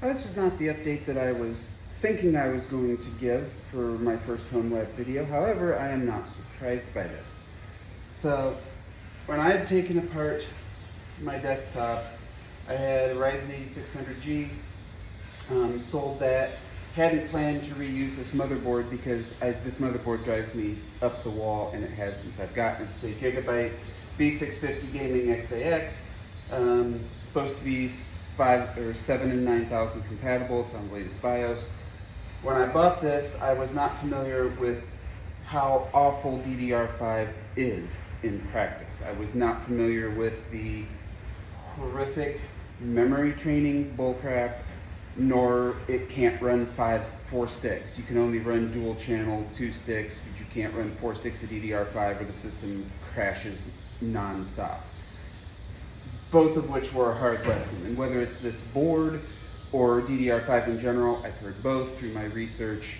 This was not the update that I was thinking I was going to give for my first home lab video. However, I am not surprised by this. So, when I had taken apart my desktop, I had a Ryzen 8600G, sold that, hadn't planned to reuse this motherboard because this motherboard drives me up the wall, and it has since I've gotten it. It's a Gigabyte B650 Gaming XAX, supposed to be 7 and 9000 compatible. It's on the latest BIOS. When I bought this, I was not familiar with how awful DDR5 is in practice. I was not familiar with the horrific memory training bullcrap, nor it can't run 4 sticks. You can only run dual channel 2 sticks, but you can't run 4 sticks of DDR5 or the system crashes non-stop. Both of which were a hard lesson. And whether it's this board or DDR5 in general, I've heard both through my research.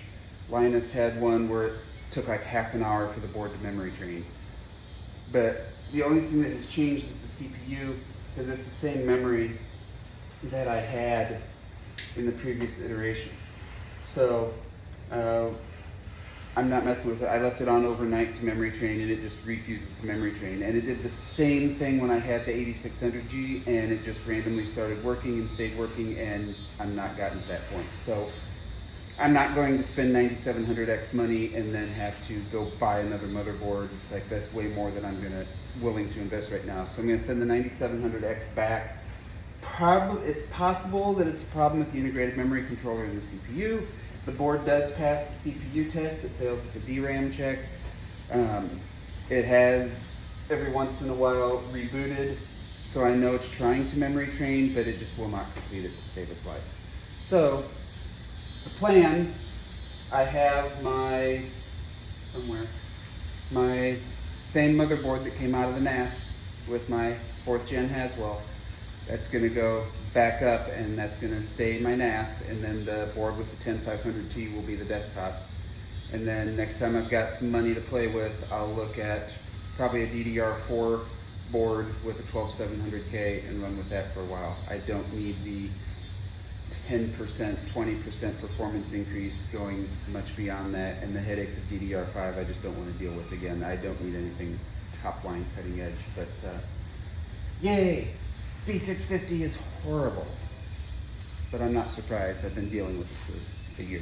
Linus had one where it took like half an hour for the board to memory train. But the only thing that has changed is the CPU, because it's the same memory that I had in the previous iteration. So I'm not messing with it. I left it on overnight to memory train, and it just refuses to memory train. And it did the same thing when I had the 8600G, and it just randomly started working and stayed working, and I'm not gotten to that point. So I'm not going to spend 9700X money and then have to go buy another motherboard. It's like, that's way more than I'm willing to invest right now. So I'm gonna send the 9700X back. It's possible that it's a problem with the integrated memory controller in the CPU. The board does pass the CPU test. It fails at the DRAM check. It has every once in a while rebooted, so I know it's trying to memory train, but it just will not complete it to save its life. So the plan, I have my same motherboard that came out of the NAS with my 4th gen Haswell. That's going to go back up, and that's going to stay my NAS, and then the board with the 10500T will be the desktop. And then next time I've got some money to play with, I'll look at probably a DDR4 board with a 12700K and run with that for a while. I don't need the 10%, 20% performance increase going much beyond that, and the headaches of DDR5 I just don't want to deal with again. I don't need anything top line cutting edge, but yay! B650 is horrible, but I'm not surprised. I've been dealing with it for a year.